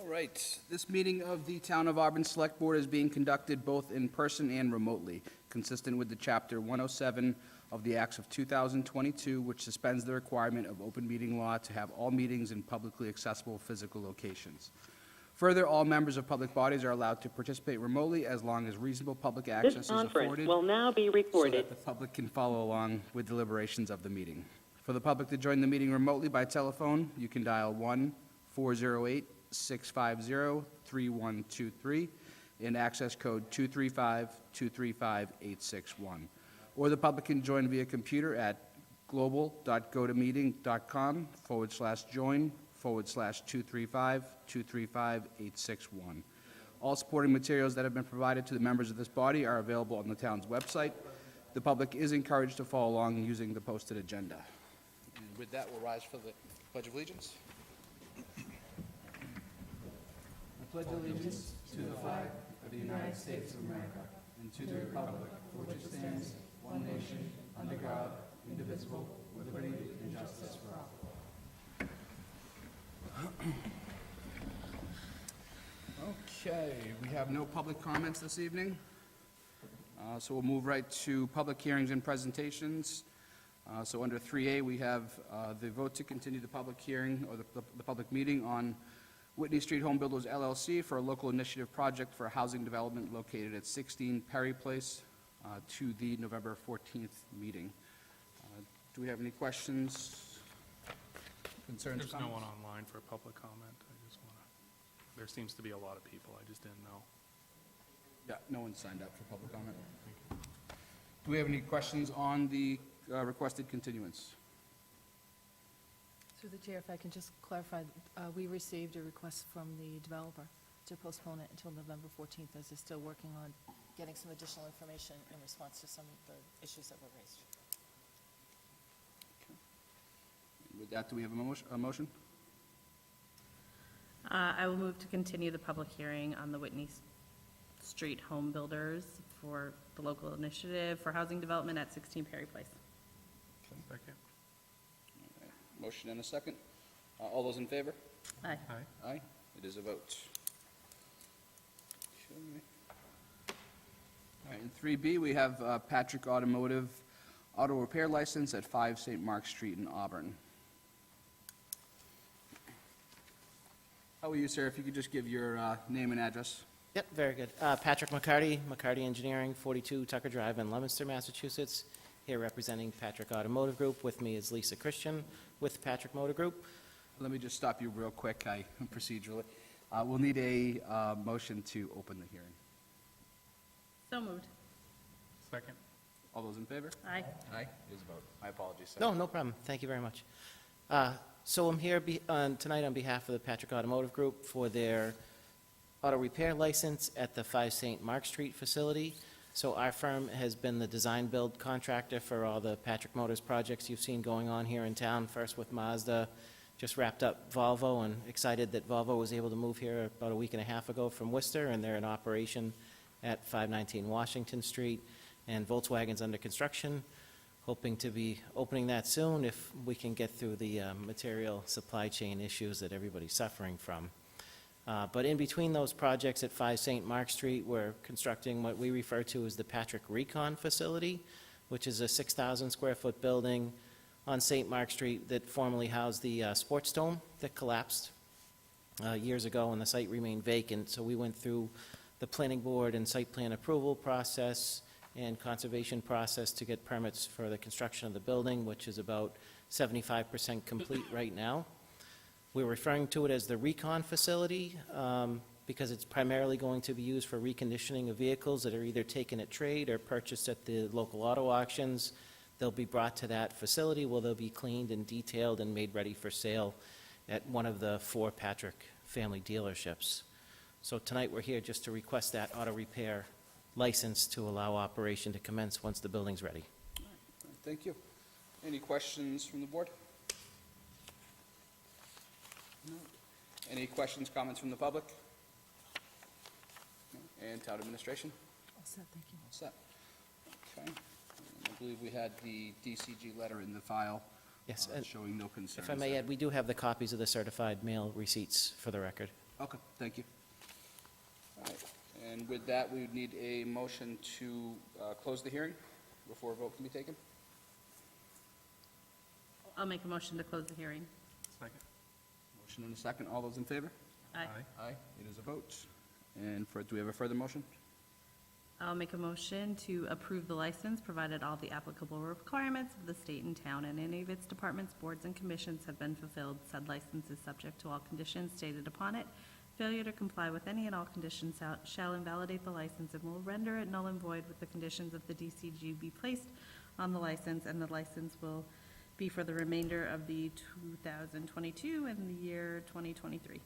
All right, this meeting of the Town of Auburn Select Board is being conducted both in person and remotely, consistent with the Chapter 107 of the Acts of 2022, which suspends the requirement of open meeting law to have all meetings in publicly accessible physical locations. Further, all members of public bodies are allowed to participate remotely as long as reasonable public access This is conference afforded will now be so recorded. that the public can follow along with deliberations of the meeting. For the public to join the meeting remotely by telephone, you can dial 1-408-650-3123 and access code 235-235-861. Or the public can join via computer at global.gotomeeting.com/join/235-235-861. All supporting materials that have been provided to the members of this body are available on the town's website. The public is encouraged to follow along using the posted agenda. And with that, we'll rise for the Pledge of Allegiance. I pledge allegiance to the flag of the United States of America and to the republic for which it stands, one nation, under God, indivisible, with liberty and justice for all. Okay, we have no public comments this evening, so we'll move right to public hearings and presentations. So under 3A, we have the vote to continue the public hearing, or the public meeting on Whitney Street Home Builders LLC for a local initiative project for a housing development located at 16 Perry Place to the November 14th meeting. Do we have any questions, concerns, There's no comments? one online for public comment. I just want to, there seems to be a lot of people. I just didn't know. Yeah, no one signed up for public comment. Do we have any questions on the requested continuance? Through the chair, if I can just clarify, we received a request from the developer to postpone it until November 14th, as they're still working on getting some additional information in response to some of the issues that were raised. With that, do we have a motion? I will move to continue the public hearing on the Whitney Street Home Builders for the local initiative for housing development at 16 Perry Place. Second. Motion and a second. All those in favor? Aye. Aye. Aye. It is a vote. Okay. All right, in 3B, we have Patrick Automotive Auto Repair License at 5 St. Mark Street in Auburn. How are you, sir? If you could just give your name and address. Yep, very good. Patrick McCarty, McCarty Engineering, 42 Tucker Drive in Leominster, Massachusetts. Here representing Patrick Automotive Group. With me is Lisa Christian with Patrick Motor Group. Let me just stop you real quick, procedurally. We'll need a motion to open the hearing. So moved. Second. All those in favor? Aye. Aye. It is a vote. My apologies, sir. No problem. Thank you very much. So I'm here tonight on behalf of the Patrick Automotive Group for their auto repair license at the 5 St. Mark Street facility. So our firm has been the design-build contractor for all the Patrick Motors projects you've seen going on here in town, first with Mazda, just wrapped up Volvo, and excited that Volvo was able to move here about a week and a half ago from Worcester, and they're in operation at 519 Washington Street, and Volkswagen's under construction, hoping to be opening that soon if we can get through the material supply chain issues that everybody's suffering from. But in between those projects at 5 St. Mark Street, we're constructing what we refer to as the Patrick Recon Facility, which is a 6,000 square foot building on St. Mark Street that formerly housed the sports dome that collapsed years ago, and the site remained vacant. So we went through the planning board and site plan approval process and conservation process to get permits for the construction of the building, which is about 75% complete right now. We're referring to it as the Recon Facility because it's primarily going to be used for reconditioning of vehicles that are either taken at trade or purchased at the local auto auctions. They'll be brought to that facility where they'll be cleaned and detailed and made ready for sale at one of the 4 Patrick family dealerships. So tonight we're here just to request that auto repair license to allow operation to commence once the building's ready. Thank you. Any questions from the board? No. Any questions, comments from the public? No. And town administration? All set, thank you. All set. Okay. I believe we had the DCG letter in the file. Yes, and Showing no concerns. if I may add, we do have the copies of the certified mail receipts for the record. Okay, thank you. All right, and with that, we would need a motion to close the hearing before a vote can be taken. I'll make a motion to close the hearing. Second. Motion and a second. All those in favor? Aye. Aye. It is a vote. And do we have a further motion? I'll make a motion to approve the license, provided all the applicable requirements of the state and town and any of its departments, boards, and commissions have been fulfilled. Said license is subject to all conditions stated upon it. Failure to comply with any and all conditions shall invalidate the license and will render it null and void with the conditions of the DCG be placed on the license, and the license will be for the remainder of the 2022 and the year 2023.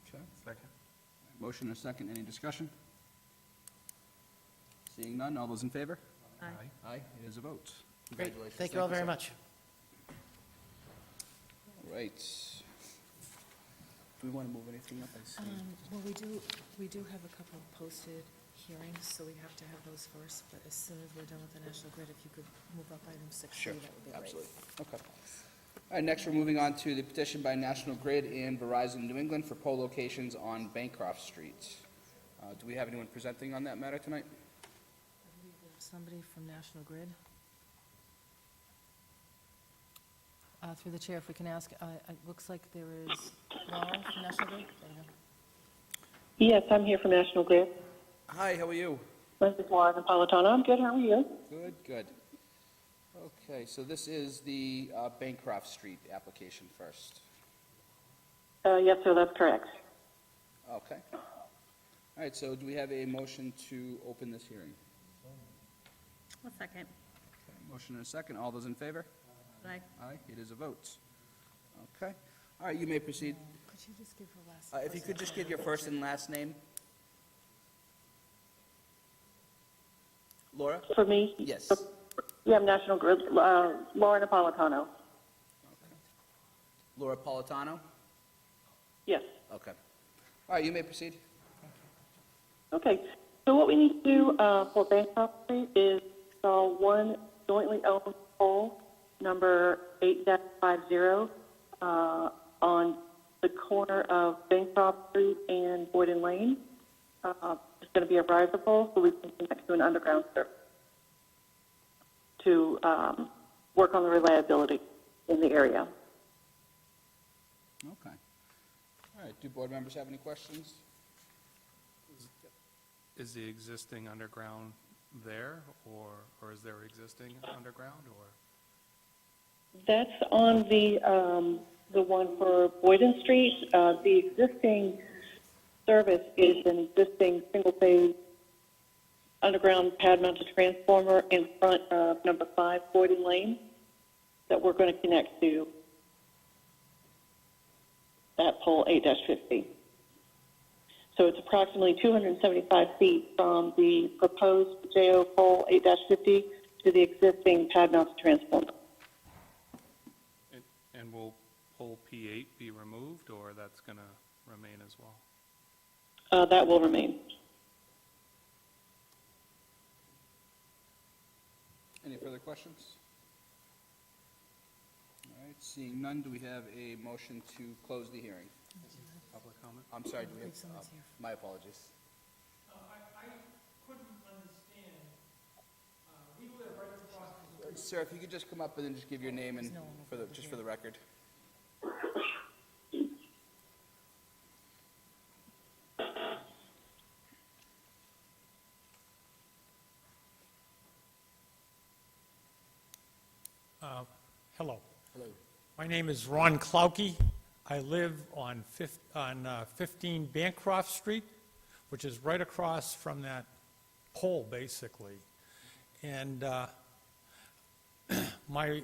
Okay. Second. Motion and a second. Any discussion? Seeing none. All those in favor? Aye. Aye. It is a vote. Great, Congratulations. thank you all very sir. much. All right. Do we want to move anything up? I see. Well, we do have a couple of posted hearings, so we have to have those first, but as soon as we're done with the National Grid, if you could move up item 6C, Sure, that would be great. absolutely. Okay. All right, next we're moving on to the petition by National Grid and Verizon New England for pole locations on Bancroft Street. Do we have anyone presenting on that matter tonight? I believe there's somebody from National Grid. Through the chair, if we can ask, it looks like there is Laura from National Grid. There you go. Yes, I'm here from National Grid. Hi, how are you? This is Laura Napolitano. I'm good. How are you? Good, good. Okay, so this is the Bancroft Street application first. Yes, sir, that's correct. Okay. All right, so do we have a motion to open this hearing? A second. Okay, motion and a second. All those in favor? Aye. Aye, it is a vote. Okay. All right, you may proceed. Could you just give her last? If you could just give your first and last name. Laura? For me? Yes. Yeah, I'm National Grid. Laura Napolitano. Laura Politano? Yes. Okay. All right, you may proceed. Okay. So what we need to do for Bancroft Street is install one jointly owned pole, number 8-50, on the corner of Bancroft Street and Boyden Lane. It's going to be a riser pole, so we can connect to an underground service to work on the reliability in the area. Okay. All right, do board members have any questions? Is the existing underground there, or is there existing underground, or? That's on the one for Boyden Street. The existing service is an existing single-phase underground pad-mounted transformer in front of number 5 Boyden Lane that we're going to connect to that pole 8-50. So it's approximately 275 feet from the proposed JO pole 8-50 to the existing pad-mounted transformer. And will pole P8 be removed, or that's going to remain as well? That will remain. Any further questions? All right, seeing none, do we have a motion to close the hearing? Public comment? I'm sorry, do we have, Someone's here. my apologies. I couldn't understand, we live right across the street. Sir, if you could just come up and then just give your name and There's no one for the, over just here. for the record. Hello, Hello. my name is Ron Klauke. I live on 15 Bancroft Street, which is right across from that pole, basically. And my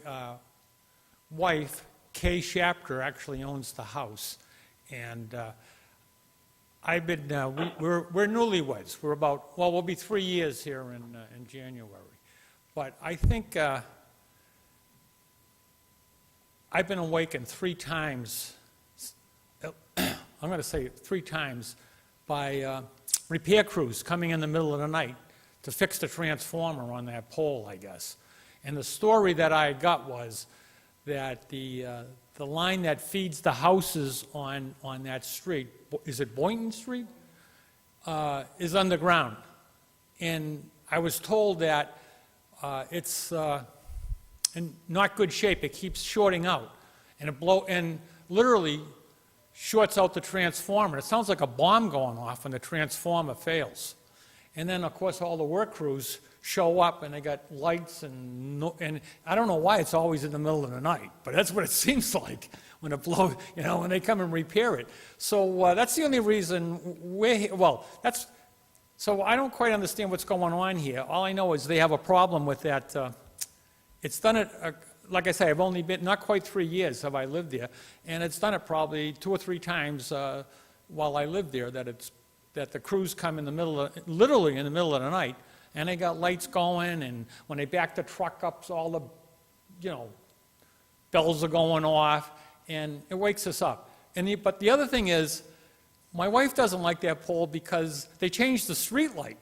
wife, Kay Shapter, actually owns the house. And I've been, we're newlyweds. We're about, well, we'll be 3 years here in January. But I think I've been awakened 3 times, I'm going to say 3 times, by repair crews coming in the middle of the night to fix the transformer on that pole, I guess. And the story that I got was that the the line that feeds the houses on that street, is it Boynton Street? Is underground. And I was told that it's in not good shape. It keeps shorting out. And and literally shorts out the transformer. It sounds like a bomb going off when the transformer fails. And then, of course, all the work crews show up and they got lights and I don't know why it's always in the middle of the night, but that's what it seems like when it blows, when they come and repair it. So that's the only reason so I don't quite understand what's going on here. All I know is they have a problem with that. It's done it, like I say, I've only been, not quite 3 years have I lived there, and it's done it probably 2 or 3 times while I lived there, that the crews come in the literally in the middle of the night, and they got lights going, and when they back the truck up, all the, bells are going off, and it wakes us up. But the other thing is, my wife doesn't like that pole because they changed the street light,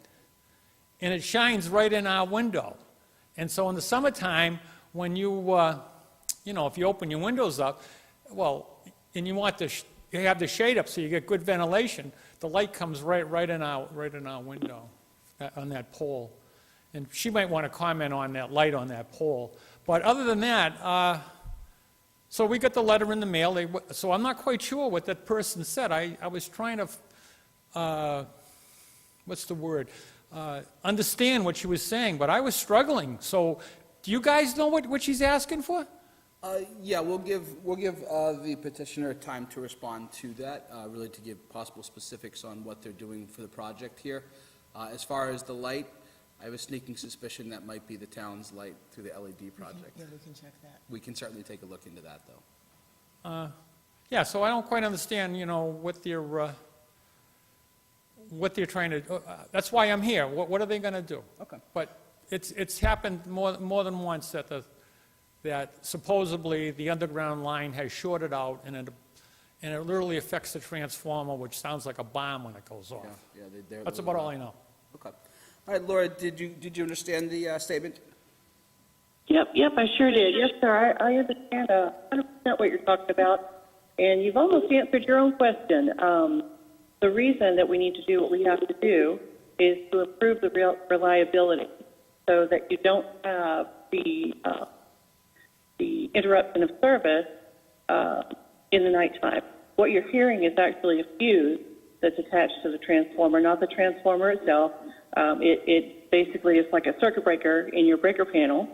and it shines right in our window. And so in the summertime, when you, if you open your windows up, and you want you have the shade up so you get good ventilation, the light comes right in our window on that pole. And she might want to comment on that light on that pole. But other than that, so we got the letter in the mail. So I'm not quite sure what that person said. I was trying to, what's the word? Understand what she was saying, but I was struggling. So do you guys know what she's asking for? Yeah, we'll give the petitioner time to respond to that, really to give possible specifics on what they're doing for the project here. As far as the light, I have a sneaking suspicion that might be the town's light through the LED project. Yeah, we can check that. We can certainly take a look into that, though. Yeah, so I don't quite understand, what they're trying to, that's why I'm here. What are they going to do? Okay. But it's happened more than once that supposedly the underground line has shorted out, and it literally affects the transformer, which sounds like a bomb when it goes off. Yeah, they're That's about all I know. Okay. All right, Laura, did you understand the statement? Yep, I sure did. Yes, sir. I understand 100% what you're talking about, and you've almost answered your own question. The reason that we need to do what we have to do is to improve the reliability so that you don't have the interruption of service in the nighttime. What you're hearing is actually a fuse that's attached to the transformer, not the transformer itself. It basically is like a circuit breaker in your breaker panel.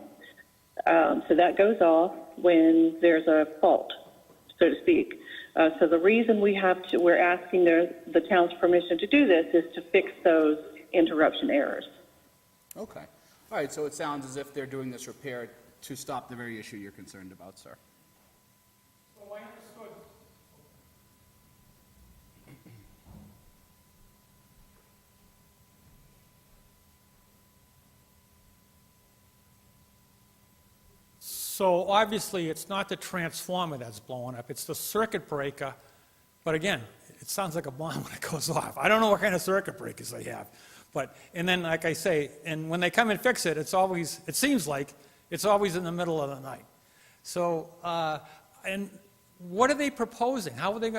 So that goes off when there's a fault, so to speak. So the reason we're asking the town's permission to do this is to fix those interruption errors. Okay. All right, so it sounds as if they're doing this repair to stop the very issue you're concerned about, sir. So I understood. So obviously, it's not the transformer that's blowing up, it's the circuit breaker. But again, it sounds like a bomb when it goes off. I don't know what kind of circuit breakers they have. And then, like I say, and when they come and fix it, it seems like it's always in the middle of the night. So, and what are they proposing? Are they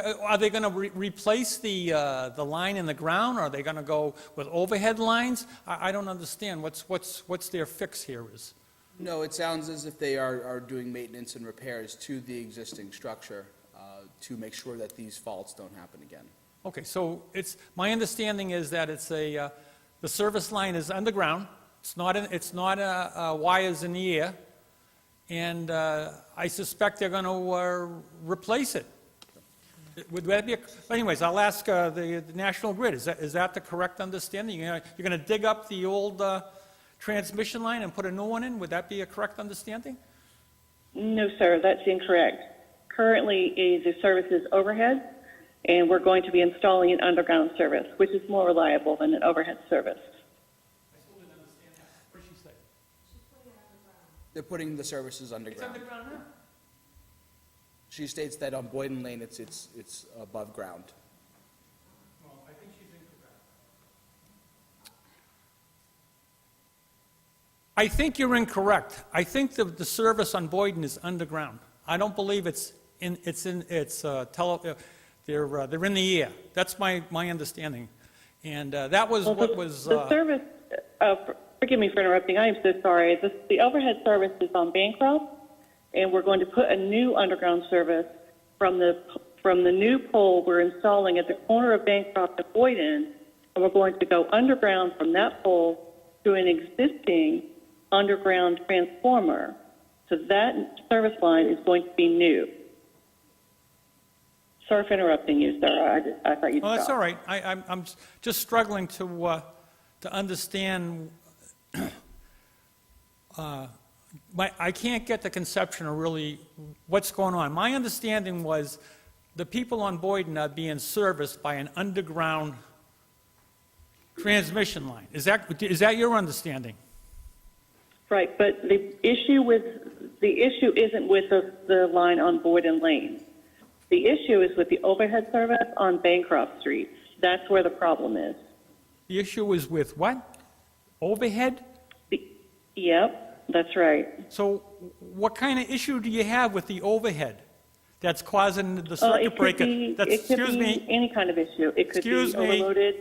going to replace the line in the ground? Are they going to go with overhead lines? I don't understand what's their fix here is. No, it sounds as if they are doing maintenance and repairs to the existing structure to make sure that these faults don't happen again. Okay, so my understanding is that the service line is underground. It's not wires in the air, and I suspect they're going to replace it. Would that be? Anyways, I'll ask the National Grid. Is that the correct understanding? You're going to dig up the old transmission line and put a new one in? Would that be a correct understanding? No, sir, that's incorrect. Currently, the service is overhead, and we're going to be installing an underground service, which is more reliable than an overhead service. I still didn't understand that. What did she say? They're putting the services underground. It's underground now. She states that on Boyden Lane, it's above ground. Well, I think she's incorrect. I think you're incorrect. I think the service on Boyden is underground. I don't believe it's they're in the air. That's my understanding. And that was Well, what was, The service, forgive me for interrupting, I am so sorry. The overhead service is on Bancroft, and we're going to put a new underground service from the new pole we're installing at the corner of Bancroft and Boyden, and we're going to go underground from that pole to an existing underground transformer. So that service line is going to be new. Sorry for interrupting you, sir. I thought you'd well, that's stop. all right. I'm just struggling to understand. I can't get the conception of really what's going on. My understanding was the people on Boyden are being serviced by an underground transmission line. Is that your understanding? Right, but the issue isn't with the line on Boyden Lane. The issue is with the overhead service on Bancroft Street. That's where the problem is. The issue is with what? Overhead? Yep, that's right. So what kind of issue do you have with the overhead that's causing the circuit breaker? It could Excuse be me, any kind of issue. It could be Excuse me. overloaded.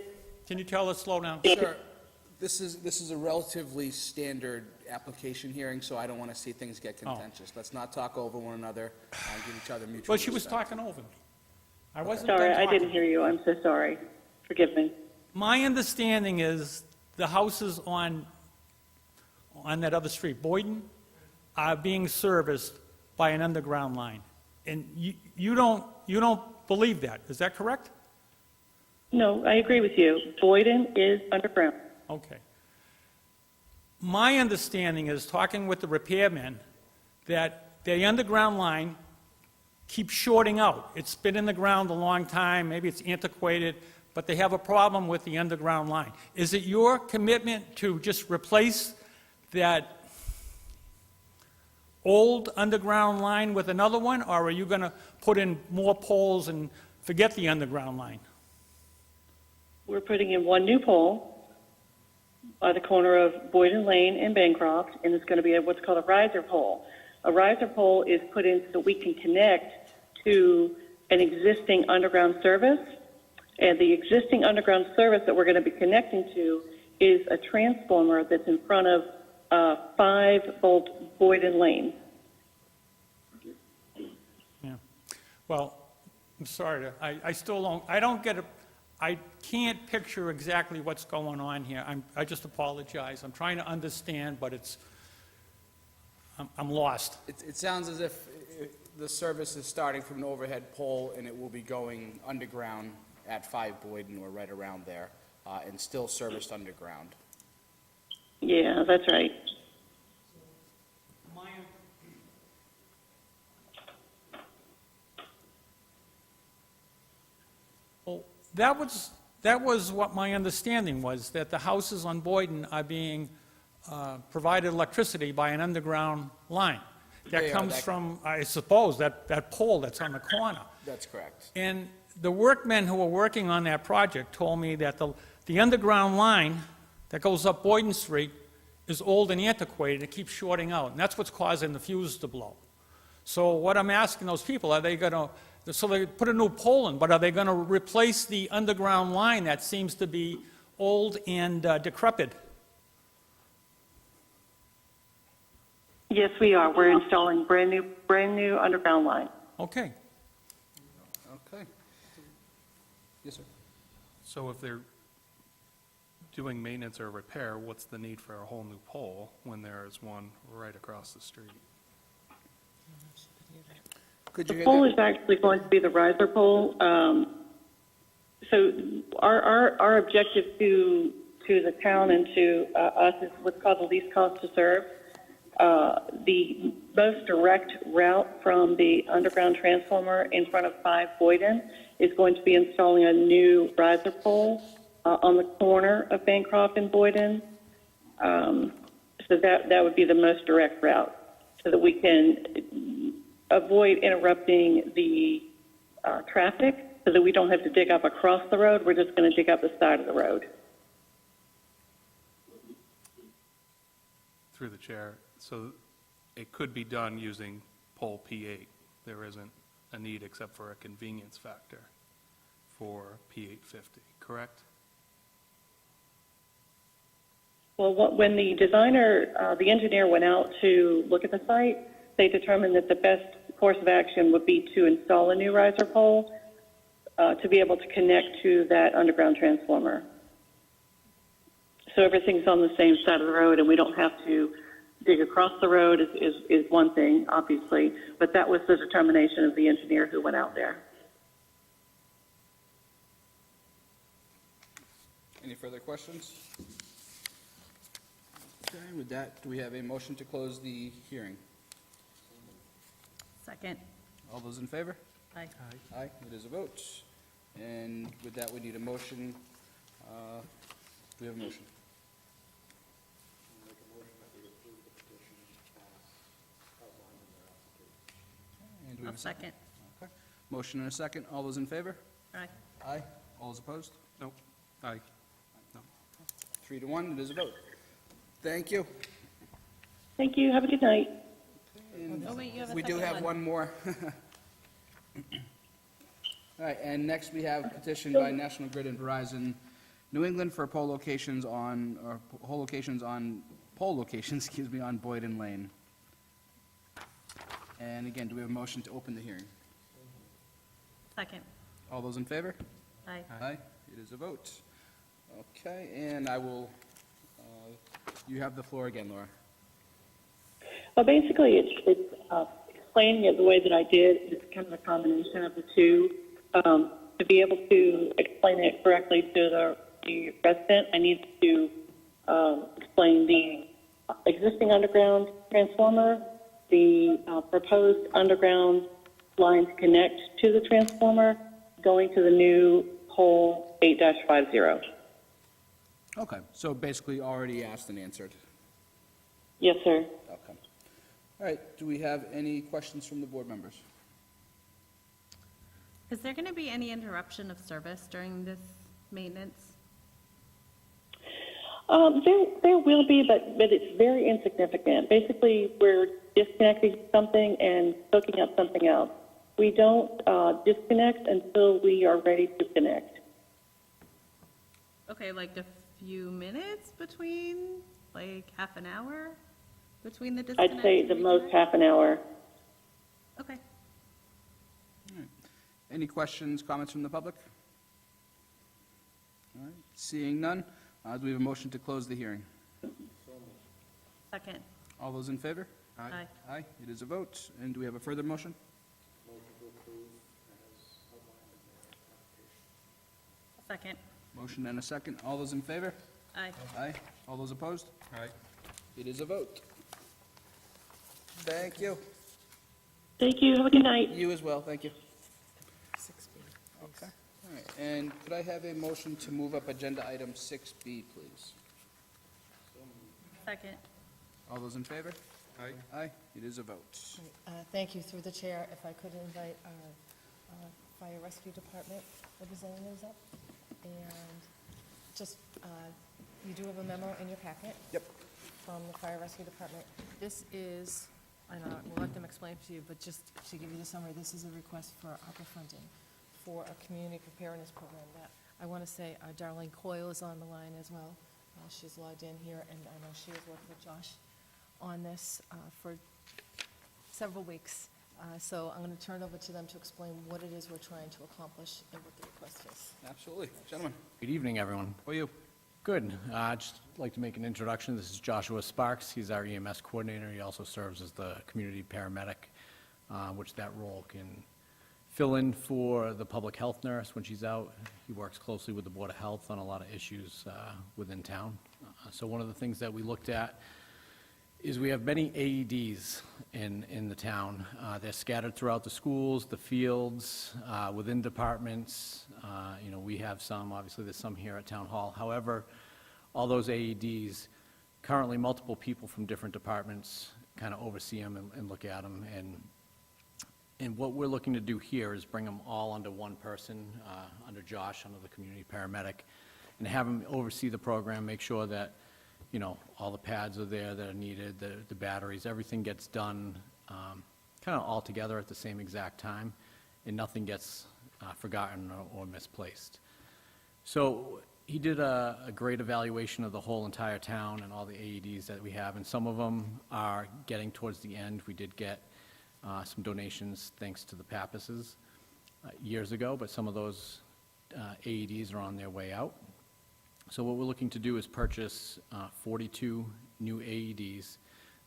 can you tell us slow down? Sure. This is a relatively standard application hearing, so I don't want to see things get contentious. Let's not talk over one another, give each other mutual Well, she was respect. talking over me. I wasn't Sorry, done I talking. didn't hear you. I'm so sorry. Forgive me. My understanding is the houses on that other street, Boyden, are being serviced by an underground line. And you don't believe that, is that correct? No, I agree with you. Boyden is underground. Okay. My understanding is, talking with the repairmen, that the underground line keeps shorting out. It's been in the ground a long time, maybe it's antiquated, but they have a problem with the underground line. Is it your commitment to just replace that old underground line with another one, or are you going to put in more poles and forget the underground line? We're putting in one new pole by the corner of Boyden Lane and Bancroft, and it's going to be what's called a riser pole. A riser pole is put in so we can connect to an existing underground service, and the existing underground service that we're going to be connecting to is a transformer that's in front of 5-volt Boyden Lane. Yeah. Well, I'm sorry, I still don't get it. I can't picture exactly what's going on here. I just apologize. I'm trying to understand, but I'm lost. It sounds as if the service is starting from an overhead pole, and it will be going underground at 5 Boyden or right around there, and still serviced underground. Yeah, that's right. Well, that was what my understanding was, that the houses on Boyden are being provided electricity by an underground line. That They are, comes that- from, I suppose, that pole that's on the corner. That's correct. And the workmen who were working on that project told me that the underground line that goes up Boyden Street is old and antiquated, it keeps shorting out, and that's what's causing the fuse to blow. So what I'm asking those people, are they going to, so they put a new pole in, but are they going to replace the underground line that seems to be old and decrepit? Yes, we are. We're installing brand new underground line. Okay. Okay. Yes, sir. So if they're doing maintenance or repair, what's the need for a whole new pole when there is one right across the street? Could The you pole is actually going to be the riser pole. So our objective to the town and to us is what's called the least cost to serve. The most direct route from the underground transformer in front of 5 Boyden is going to be installing a new riser pole on the corner of Bancroft and Boyden. So that would be the most direct route, so that we can avoid interrupting the traffic, so that we don't have to dig up across the road. We're just going to dig up the side of the road. Through the chair, so it could be done using pole P8. There isn't a need except for a convenience factor for P850, correct? Well, when the designer, the engineer went out to look at the site, they determined that the best course of action would be to install a new riser pole to be able to connect to that underground transformer. So everything's on the same side of the road, and we don't have to dig across the road is one thing, obviously, but that was the determination of the engineer who went out there. Any further questions? Okay, with that, do we have a motion to close the hearing? Second. All those in favor? Aye. Aye, it is a vote. And with that, we need a motion. Do we have a motion? And do we have I'll a second? second. Okay. Motion and a second. All those in favor? Aye. Aye. All those opposed? Nope. Aye. 3-1, it is a vote. Thank you. Thank you. Have a good night. And Oh, wait, you have a we do second have one. one more. All right, and next we have petition by National Grid and Verizon New England for pole locations on, excuse me, on Boyden Lane. And again, do we have a motion to open the hearing? Second. All those in favor? Aye. Aye, it is a vote. Okay, and I will, you have the floor again, Laura. Well, basically, it's explaining it the way that I did. It's kind of a combination of the two. To be able to explain it correctly to the resident, I need to explain the existing underground transformer, the proposed underground line to connect to the transformer, going to the new pole 8-50. Okay, so basically already asked and answered. Yes, sir. Okay. All right, do we have any questions from the board members? Is there going to be any interruption of service during this maintenance? There will be, but it's very insignificant. Basically, we're disconnecting something and hooking up something else. We don't disconnect until we are ready to connect. Okay, like a few minutes between, like half an hour between the disconnect? I'd say and the most reconnect? half an hour. Okay. Any questions, comments from the public? All right, seeing none, do we have a motion to close the hearing? Second. All those in favor? Aye. Aye, it is a vote. And do we have a further motion? Second. Motion and a second. All those in favor? Aye. Aye. All those opposed? Aye. It is a vote. Thank you. Thank you. Have a good night. You as well, thank you. Okay, all right. And could I have a motion to move up agenda item 6B, please? Second. All those in favor? Aye. Aye, it is a vote. Thank you, through the chair, if I could invite our fire rescue department representatives up. And just, you do have a memo in your packet. Yep. From the fire rescue department. This is, I know, we'll let them explain to you, but just to give you the summary, this is a request for ARPA funding for a community preparedness program that, I want to say, Darlene Coyle is on the line as well. She's logged in here, and I know she has worked with Josh on this for several weeks. So I'm going to turn it over to them to explain what it is we're trying to accomplish and what the request is. Absolutely. Gentlemen, Good evening, everyone. how are you? Good. I'd just like to make an introduction. This is Joshua Sparks. He's our EMS coordinator. He also serves as the community paramedic, which that role can fill in for the public health nurse when she's out. He works closely with the Board of Health on a lot of issues within town. So one of the things that we looked at is we have many AEDs in the town. They're scattered throughout the schools, the fields, within departments. We have some, obviously there's some here at Town Hall. However, all those AEDs, currently multiple people from different departments kind of oversee them and look at them. And what we're looking to do here is bring them all under one person, under Josh, under the community paramedic, and have him oversee the program, make sure that all the pads are there that are needed, the batteries, everything gets done kind of all together at the same exact time. and nothing gets forgotten or misplaced. So he did a great evaluation of the whole entire town and all the AEDs that we have, and some of them are getting towards the end. We did get some donations thanks to the Pappases years ago, but some of those AEDs are on their way out. So what we're looking to do is purchase 42 new AEDs.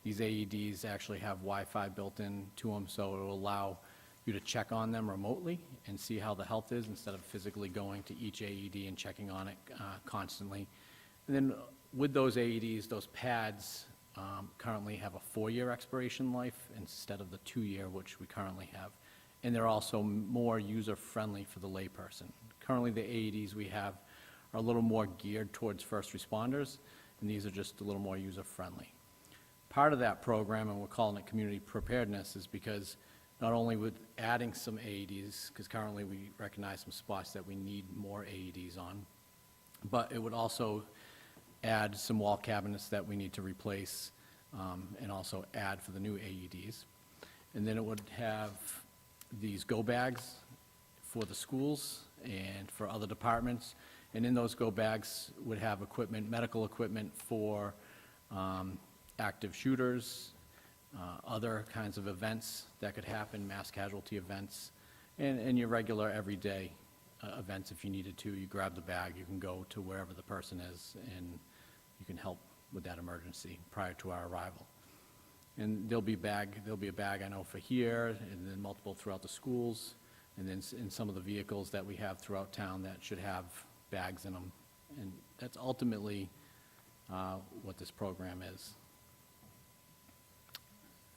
These AEDs actually have Wi-Fi built in to them, so it will allow you to check on them remotely and see how the health is instead of physically going to each AED and checking on it constantly. And then with those AEDs, those pads currently have a 4-year expiration life instead of the 2-year, which we currently have. And they're also more user-friendly for the layperson. Currently, the AEDs we have are a little more geared towards first responders, and these are just a little more user-friendly. Part of that program, and we're calling it community preparedness, is because not only with adding some AEDs, because currently we recognize some spots that we need more AEDs on, but it would also add some wall cabinets that we need to replace, and also add for the new AEDs. And then it would have these go bags for the schools and for other departments. And in those go bags would have equipment, medical equipment for active shooters, other kinds of events that could happen, mass casualty events, and your regular everyday events if you needed to. You grab the bag, you can go to wherever the person is, and you can help with that emergency prior to our arrival. And there'll be a bag I know for here, and then multiple throughout the schools, and then in some of the vehicles that we have throughout town that should have bags in them. And that's ultimately what this program is.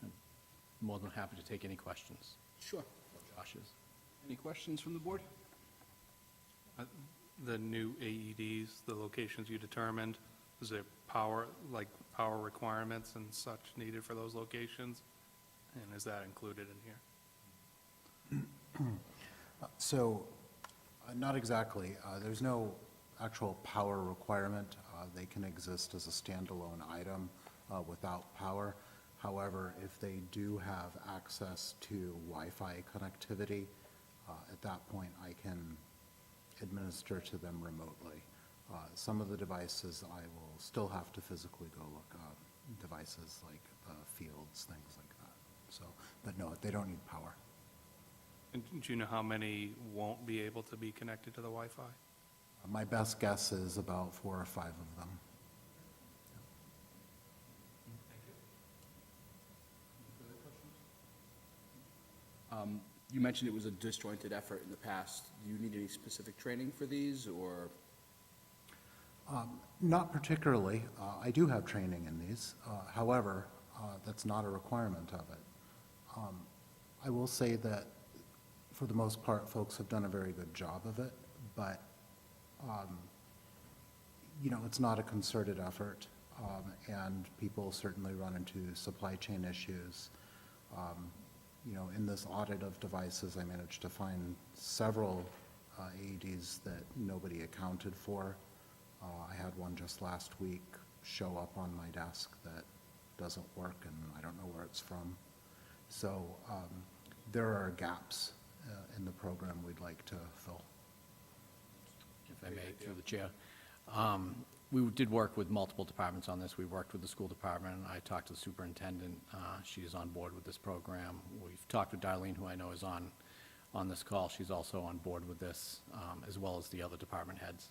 I'm more than happy to take any questions. Sure. Josh's. Any questions from the board? The new AEDs, the locations you determined, is there power requirements and such needed for those locations? And is that included in here? So, not exactly. There's no actual power requirement. They can exist as a standalone item without power. However, if they do have access to Wi-Fi connectivity, at that point I can administer to them remotely. Some of the devices I will still have to physically go look up, devices like fields, things like that. So, but no, they don't need power. And do you know how many won't be able to be connected to the Wi-Fi? My best guess is about 4 or 5 of them. You mentioned it was a disjointed effort in the past. Do you need any specific training for these, or? Not particularly. I do have training in these. However, that's not a requirement of it. I will say that for the most part, folks have done a very good job of it, but, you know, it's not a concerted effort, and people certainly run into supply chain issues. You know, in this audit of devices, I managed to find several AEDs that nobody accounted for. I had one just last week show up on my desk that doesn't work, and I don't know where it's from. So there are gaps in the program we'd like to fill. If I may, through the chair. We did work with multiple departments on this. We worked with the school department. I talked to the superintendent. She is on board with this program. We've talked with Darlene, who I know is on this call. She's also on board with this, as well as the other department heads.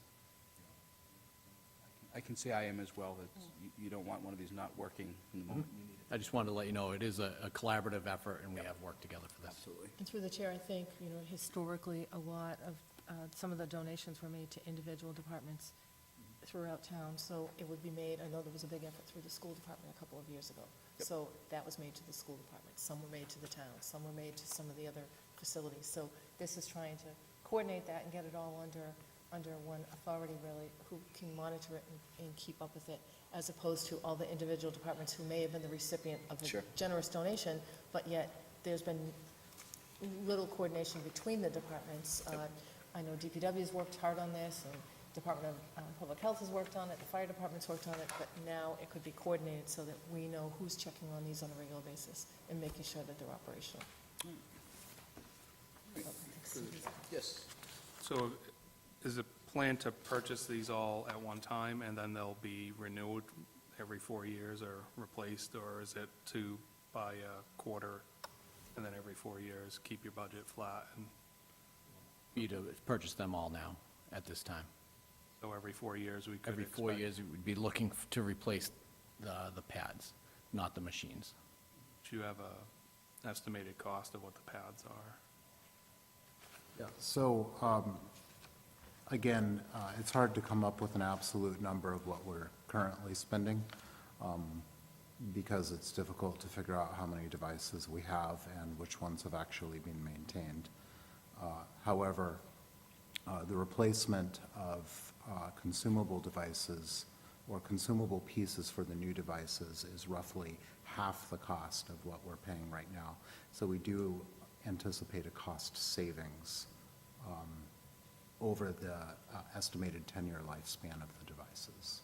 I can say I am as well, that you don't want one of these not working in the moment you need it. I just wanted to let you know it is a collaborative effort, and we have worked together for this. Absolutely. And through the chair, I think, you know, historically, a lot of, some of the donations were made to individual departments throughout town, so it would be made, I know there was a big effort through the school department a couple of years ago. Yep. So that was made to the school department, some were made to the town, some were made to some of the other facilities. So this is trying to coordinate that and get it all under one authority, really, who can monitor it and keep up with it, as opposed to all the individual departments who may have been the recipient of a Sure. generous donation, but yet there's been little coordination between the departments. I know DPW has worked hard on this, and Department of Public Health has worked on it, the fire department's worked on it, but now it could be coordinated so that we know who's checking on these on a regular basis and making sure that they're operational. Yes. So is it planned to purchase these all at one time, and then they'll be renewed every 4 years or replaced, or is it to buy a quarter and then every 4 years, keep your budget flat, and You to purchase them all now, at this time. so every 4 years we could Every 4 expect- years, we would be looking to replace the pads, not the machines. Do you have a estimated cost of what the pads are? Yeah, so, again, it's hard to come up with an absolute number of what we're currently spending, because it's difficult to figure out how many devices we have and which ones have actually been maintained. However, the replacement of consumable devices or consumable pieces for the new devices is roughly half the cost of what we're paying right now. So we do anticipate a cost savings over the estimated 10-year lifespan of the devices.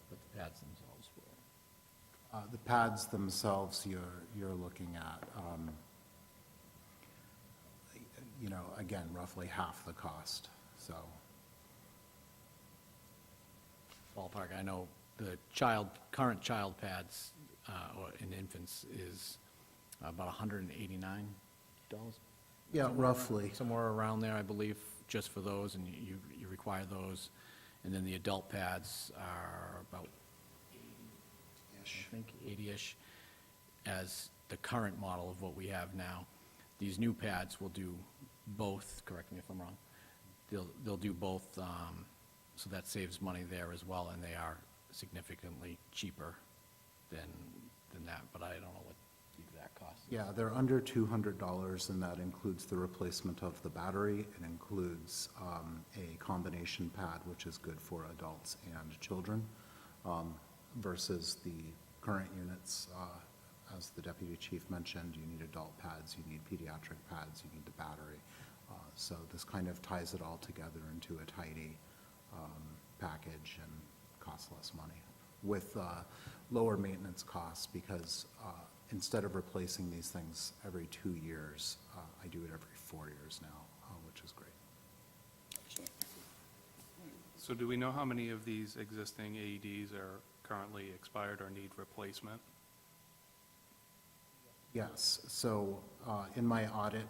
But the pads themselves will. The pads themselves, you're looking at, again, roughly half the cost, so. Ballpark, I know the current child pads, or in infants is about $189. Yeah, roughly. Somewhere around there, I believe, just for those, and you require those. And then the adult pads are about, I think, 80-ish, as the current model of what we have now. These new pads will do both, correct me if I'm wrong, they'll do both, so that saves money there as well, and they are significantly cheaper than that, but I don't know what the exact cost is. Yeah, they're under $200, and that includes the replacement of the battery. It includes a combination pad, which is good for adults and children, versus the current units. As the deputy chief mentioned, you need adult pads, you need pediatric pads, you need the battery. So this kind of ties it all together into a tidy package and costs less money, with lower maintenance costs, because instead of replacing these things every 2 years, I do it every 4 years now, which is great. So do we know how many of these existing AEDs are currently expired or need replacement? Yes, so in my audit,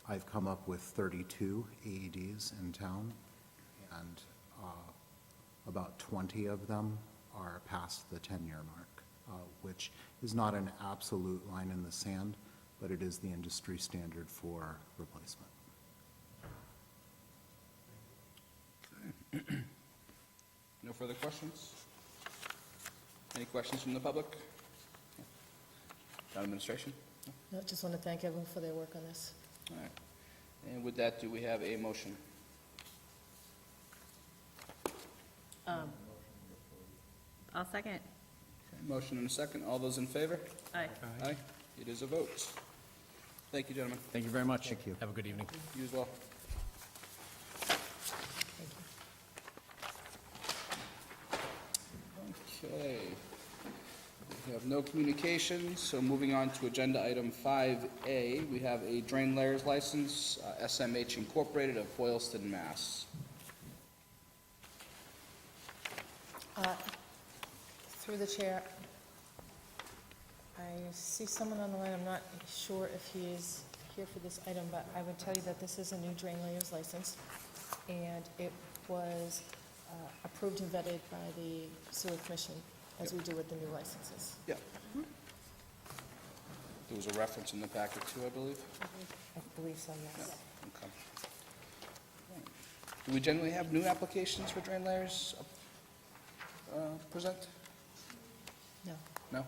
I've come up with 32 AEDs in town, and about 20 of them are past the 10-year mark, which is not an absolute line in the sand, but it is the industry standard for replacement. No further questions? Any questions from the public? Town administration? No, just want to thank everyone for their work on this. All right. And with that, do we have a motion? I'll second. Okay, motion and a second. All those in favor? Aye. Aye. It is a vote. Thank you, gentlemen. Thank you very much. Thank you. Have a good evening. You as well. Okay. We have no communications, so moving on to agenda item 5A, we have a drain layers license, SMH Incorporated of Boylston, Mass. Through the chair, I see someone on the line, I'm not sure if he is here for this item, but I would tell you that this is a new drain layers license, and it was approved and vetted by the sewer commission, as we do with the new licenses. Yeah. There was a reference in the packet too, I believe. I believe so, yes. Okay. Do we generally have new applications for drain layers present? No. No?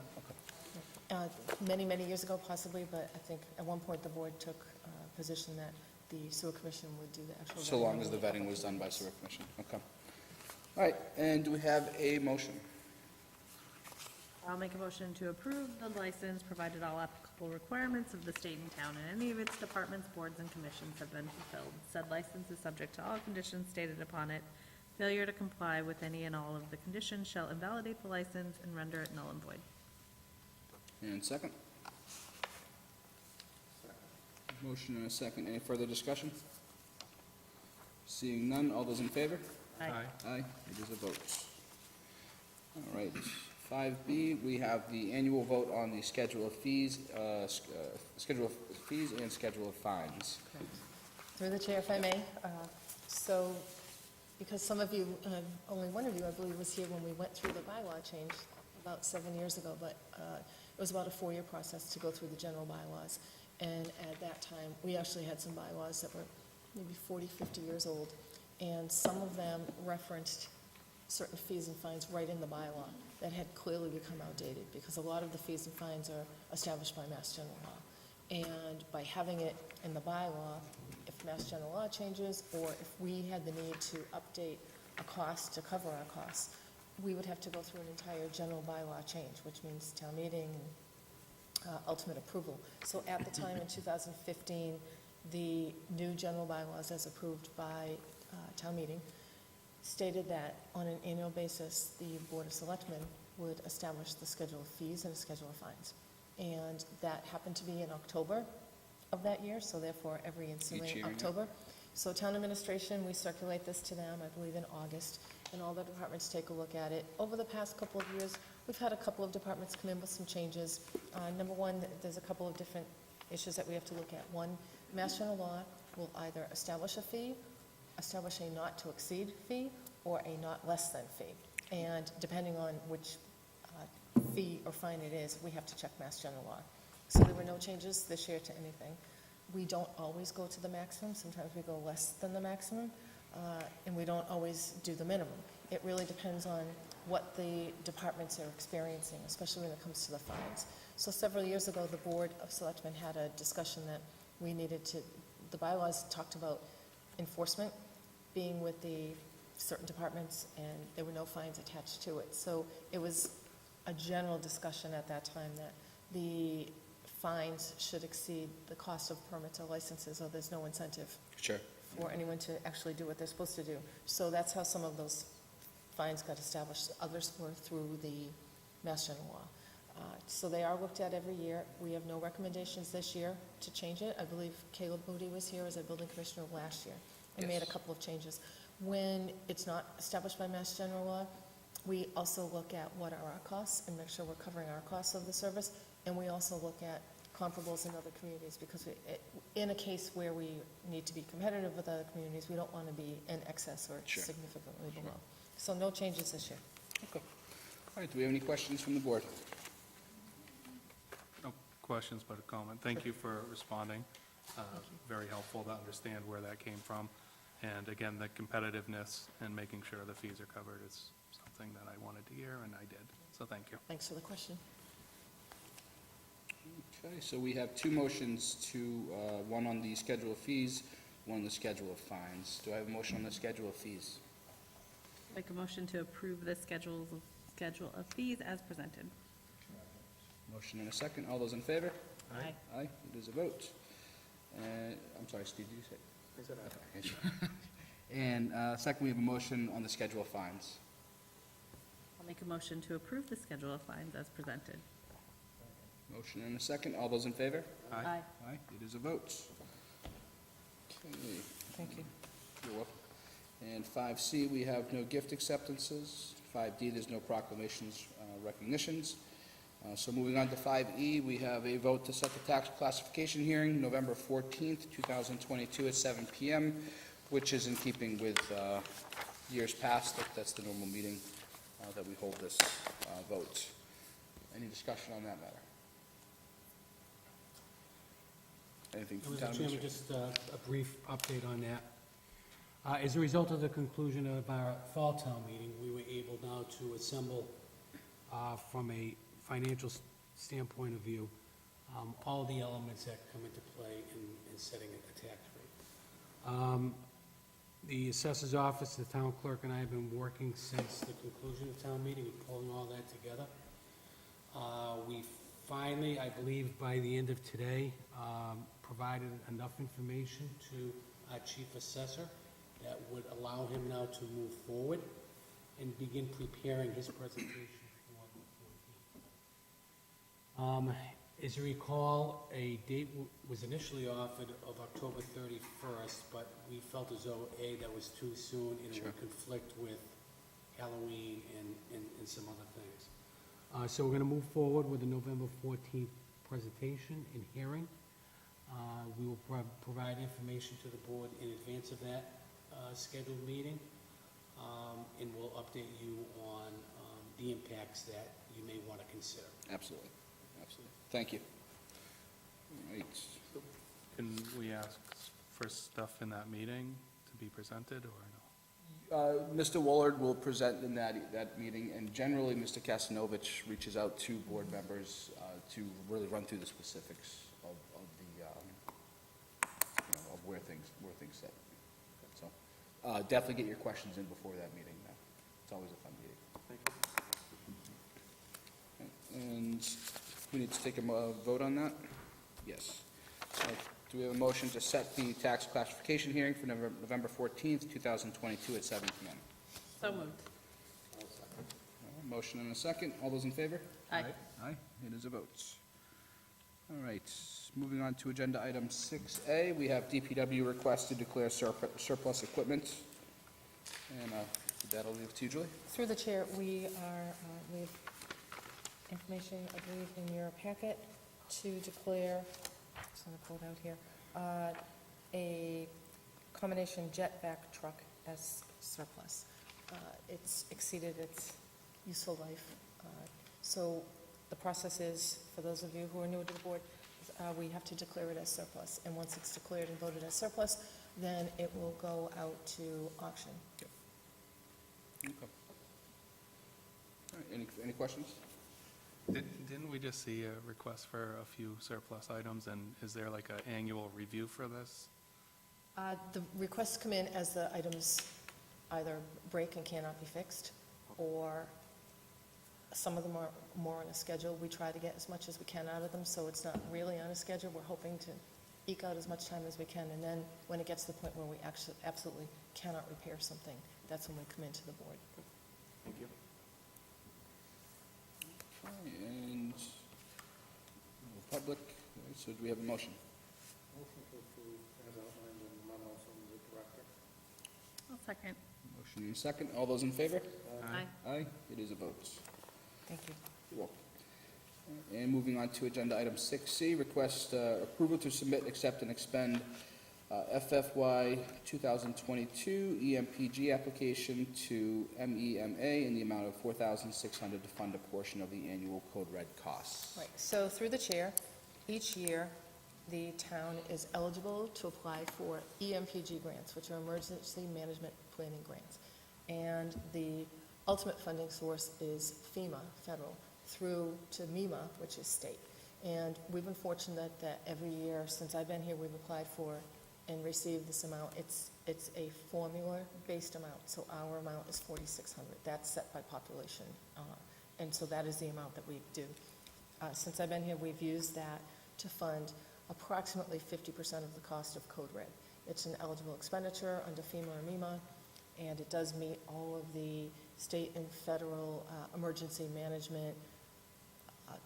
Okay. Many, many years ago possibly, but I think at one point the board took a position that the sewer commission would do the actual. So long as the vetting was done by sewer commission, okay. All right, and do we have a motion? I'll make a motion to approve the license, provided all applicable requirements of the state and town and any of its departments, boards, and commissions have been fulfilled. Said license is subject to all conditions stated upon it. Failure to comply with any and all of the conditions shall invalidate the license and render it null and void. And second? Motion and a second. Any further discussion? Seeing none, all those in favor? Aye. Aye, it is a vote. All right, 5B, we have the annual vote on the schedule of fees, schedule of fees and schedule of fines. Through the chair, if I may, so, because some of you, only one of you, I believe, was here when we went through the bylaw change about 7 years ago, but it was about a 4-year process to go through the general bylaws. And at that time, we actually had some bylaws that were maybe 40, 50 years old, and some of them referenced certain fees and fines right in the bylaw that had clearly become outdated, because a lot of the fees and fines are established by Mass General Law. And by having it in the bylaw, if Mass General Law changes, or if we had the need to update a cost to cover our costs, we would have to go through an entire general bylaw change, which means town meeting and ultimate approval. So at the time in 2015, the new general bylaws, as approved by town meeting, stated that on an annual basis, the Board of Selectmen would establish the schedule of fees and a schedule of fines. And that happened to be in October of that year, so therefore every ensuing year, yeah. October. So town administration, we circulate this to them, I believe in August, and all the departments take a look at it. Over the past couple of years, we've had a couple of departments come in with some changes. Number one, there's a couple of different issues that we have to look at. One, Mass General Law will either establish a fee, establish a not-to-exceed fee, or a not less than fee. And depending on which fee or fine it is, we have to check Mass General Law. So there were no changes this year to anything. We don't always go to the maximum. Sometimes we go less than the maximum, and we don't always do the minimum. It really depends on what the departments are experiencing, especially when it comes to the fines. So several years ago, the Board of Selectmen had a discussion that we needed to, the bylaws talked about enforcement being with the certain departments, and there were no fines attached to it. So it was a general discussion at that time that the fines should exceed the cost of permits or licenses, or there's no incentive Sure. for anyone to actually do what they're supposed to do. So that's how some of those fines got established. Others were through the Mass General Law. So they are looked at every year. We have no recommendations this year to change it. I believe Caleb Moody was here as a building commissioner last year and made a Yes. couple of changes. When it's not established by Mass General Law, we also look at what are our costs and make sure we're covering our costs of the service. And we also look at comparables in other communities, because in a case where we need to be competitive with other communities, we don't want to be in excess or Sure. significantly below. So no changes this year. Okay. All right, do we have any questions from the board? No questions, but a comment. Thank you for responding. Very helpful to understand where that came from. And again, the competitiveness and making sure the fees are covered is something that I wanted to hear, and I did. So thank you. Thanks for the question. Okay, so we have two motions one on the schedule of fees, one on the schedule of fines. Do I have a motion on the schedule of fees? Make a motion to approve the schedule of fees as presented. Motion and a second. All those in favor? Aye. Aye, it is a vote. I'm sorry, Steve, did you say? I said aye. And second, we have a motion on the schedule of fines. I'll make a motion to approve the schedule of fines as presented. Motion and a second. All those in favor? Aye. Aye, it is a vote. Okay, Thank you. you're welcome. And 5C, we have no gift acceptances. 5D, there's no proclamations, recognitions. So moving on to 5E, we have a vote to set the tax classification hearing, November 14th, 2022 at 7 PM, which is in keeping with years past. That's the normal meeting that we hold this vote. Any discussion on that matter? Anything from Mr. town Chairman, administrator? just a brief update on that. As a result of the conclusion of our fall town meeting, we were able now to assemble, from a financial standpoint of view, all the elements that come into play in setting a tax rate. The assessor's office, the town clerk, and I have been working since the conclusion of town meeting and pulling all that together. We finally, I believe by the end of today, provided enough information to our chief assessor that would allow him now to move forward and begin preparing his presentation for the 14th. As you recall, a date was initially offered of October 31st, but we felt as though, A, that was too soon, and it would conflict with Halloween and some other things. So we're going to move forward with the November 14th presentation and hearing. We will provide information to the board in advance of that scheduled meeting, and we'll update you on the impacts that you may want to consider. Absolutely, absolutely. Thank you. All right. Can we ask for stuff in that meeting to be presented, or no? Mr. Woolard will present in that meeting, and generally, Mr. Kastanovich reaches out to board members to really run through the specifics of the, of where things sit. So, definitely get your questions in before that meeting. It's always a fun meeting. Thank you. And we need to take a vote on that? Yes. Do we have a motion to set the tax classification hearing for November 14th, 2022 at 7 p.m.? So moved. Motion and a second. All those in favor? Aye. Aye. It is a vote. All right. Moving on to agenda item 6A, we have DPW request to declare surplus equipment. And that'll leave to you, Julie. Through the chair, we have information, I believe, in your packet to declare, just going to pull it out here, a combination jetback truck as surplus. It's exceeded its useful life. So the process is, for those of you who are new to the board, we have to declare it as surplus. And once it's declared and voted as surplus, then it will go out to auction. Okay. All right. Any questions? Didn't we just see a request for a few surplus items, and is there like an annual review for this? The requests come in as the items either break and cannot be fixed, or some of them are more on a schedule. We try to get as much as we can out of them, so it's not really on a schedule. We're hoping to eke out as much time as we can, and then when it gets to the point where we actually absolutely cannot repair something, that's when we come into the board. Thank you. Okay, and public, so do we have a motion? Motion to approve as outlined in the memo from the director. I'll second. Motion and second. All those in favor? Aye. Aye. It is a vote. Thank you. You're welcome. And moving on to agenda item 6C, request approval to submit, accept, and expend FFY 2022 EMPG application to MEMA in the amount of $4,600 to fund a portion of the annual Code Red costs. Right, so through the chair, each year, the town is eligible to apply for EMPG grants, which are Emergency Management Planning Grants. And the ultimate funding source is FEMA, federal, through to MEMA, which is state. And we've been fortunate that every year since I've been here, we've applied for and received this amount. It's a formula-based amount, so our amount is $4,600. That's set by population, and so that is the amount that we do. Since I've been here, we've used that to fund approximately 50% of the cost of Code Red. It's an eligible expenditure under FEMA or MEMA, and it does meet all of the state and federal emergency management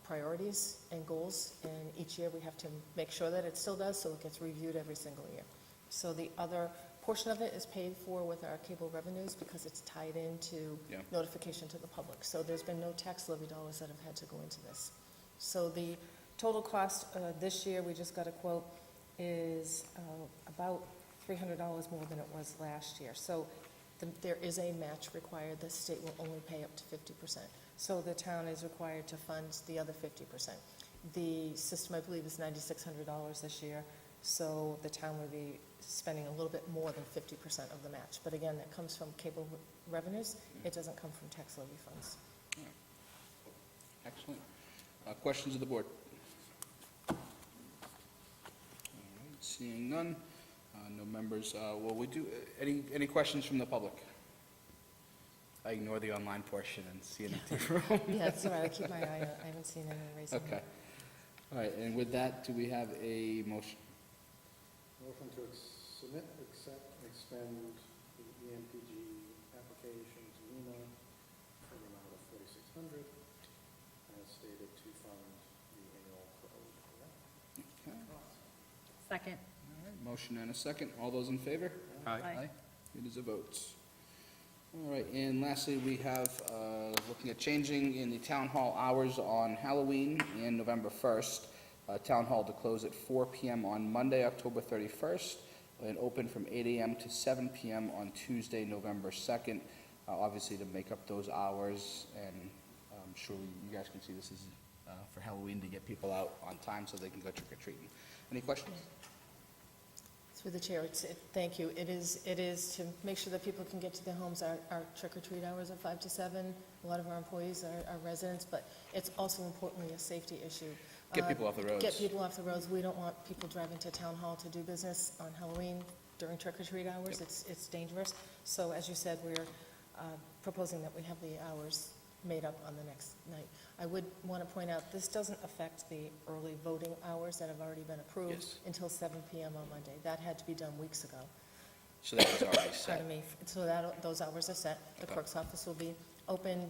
priorities and goals, and each year we have to make sure that it still does, so it gets reviewed every single year. So the other portion of it is paid for with our cable revenues because it's tied into notification to the public. So there's been no tax levy dollars that have had to go into this. So the total cost this year, we just got a quote, is about $300 more than it was last year. So there is a match required. The state will only pay up to 50%. So the town is required to fund the other 50%. The system, I believe, is $9,600 this year, so the town would be spending a little bit more than 50% of the match. But again, that comes from cable revenues. It doesn't come from tax levy funds. Excellent. Questions of the board? All right, seeing none, no members. Well, we do, any questions from the public? I ignore the online portion and see an empty room. Yeah, that's all right. I keep my eye on it. I haven't seen any raising. Okay. All right, and with that, do we have a motion? Motion to submit, accept, and expend the EMPG application to MEMA for the amount of $4,600 as stated to fund the annual Second. All right, motion and a second. All those in favor? Aye. It is a vote. All right, and lastly, we have, looking at changing in the town hall hours on Halloween and November 1st. Town hall to close at 4 PM on Monday, October 31st, and open from 8 AM to 7 PM on Tuesday, November 2nd, obviously to make up those hours, and I'm sure you guys can see this is for Halloween to get people out on time so they can go trick-or-treating. Any questions? Through the chair, thank you. It is to make sure that people can get to their homes. Our trick-or-treat hours are 5 to 7. A lot of our employees are residents, but it's also importantly a safety issue. Get people off the roads. Get people off the roads. We don't want people driving to town hall to do business on Halloween during trick-or-treat hours. It's dangerous. So as you said, we're proposing that we have the hours made up on the next night. I would want to point out, this doesn't affect the early voting hours that have already been approved Yes. until 7 PM on Monday. That had to be done weeks ago. So that was already set. Pardon me. So those hours are set. The Okay. clerk's office will be open.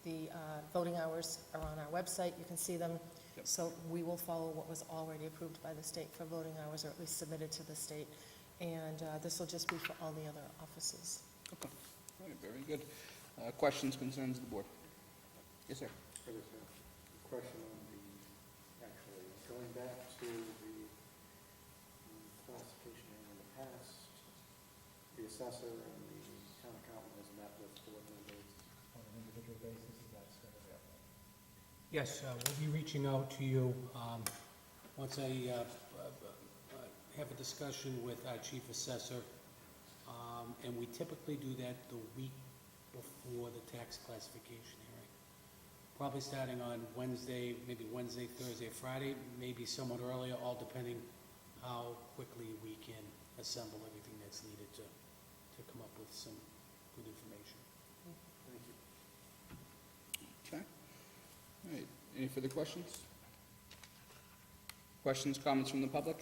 The voting hours are on our website. You can see them. Yep. So we will follow what was already approved by the state for voting hours, or at least submitted to the state. And this will just be for all the other offices. Okay, all right, very good. Questions, concerns of the board? Yes, sir. For this, a question on the, actually, going back to the classification in the past, the assessor and the town accountant has met with board members on an individual basis, is that still available? Yes, we'll be reaching out to you once I have a discussion with our chief assessor, and we typically do that the week before the tax classification hearing. Probably starting on Wednesday, maybe Wednesday, Thursday, Friday, maybe somewhat earlier, all depending how quickly we can assemble everything that's needed to come up with some good information. Thank you. Okay. All right, any further questions? Questions, comments from the public?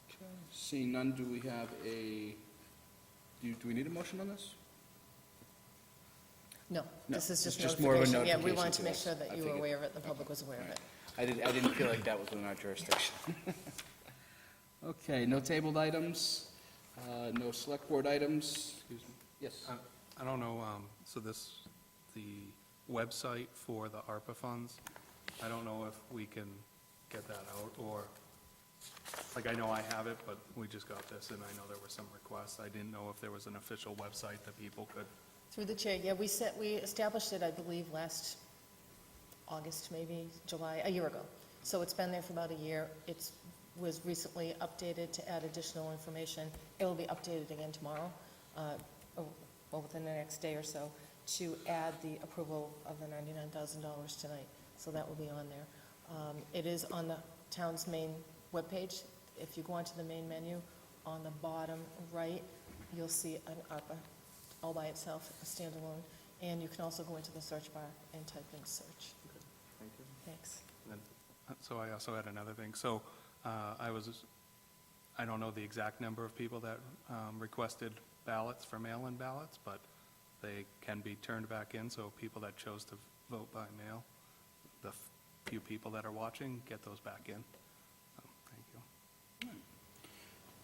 Okay, seeing none, do we have do we need a motion on this? No, No, this is just it's just more of a notification. Yeah, we notification wanted to to make us. sure that I you were figured. aware of it, the public was aware of it. I didn't feel like that was within our jurisdiction. Okay, no tabled items, no select board items. Excuse me. Yes. I don't know, so the website for the ARPA funds, I don't know if we can get that out, or, like, I know I have it, but we just got this, and I know there were some requests. I didn't know if there was an official website that people could, Through the chair, yeah, we established it, I believe, last August, maybe July, a year ago. So it's been there for about a year. It was recently updated to add additional information. It will be updated again tomorrow, or within the next day or so, to add the approval of the $99,000 tonight. So that will be on there. It is on the town's main webpage. If you go onto the main menu, on the bottom right, you'll see an ARPA all by itself, a standalone, and you can also go into the search bar and type in search. thank you. Thanks. And so I also had another thing. So I don't know the exact number of people that requested ballots for mail-in ballots, but they can be turned back in, so people that chose to vote by mail, the few people that are watching, get those back in. Thank you.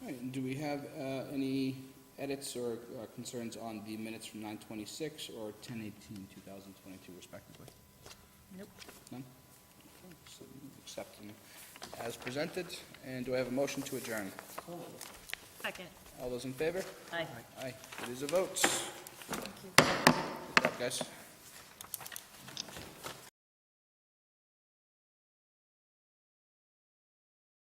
All right, and do we have any edits or concerns on the minutes from 9:26 or 10:18/2022 respectively? Nope. None? Okay, so accept them as presented, and do I have a motion to adjourn? Second. All those in favor? Aye. Aye, it is a vote. Thank you. Good luck, guys.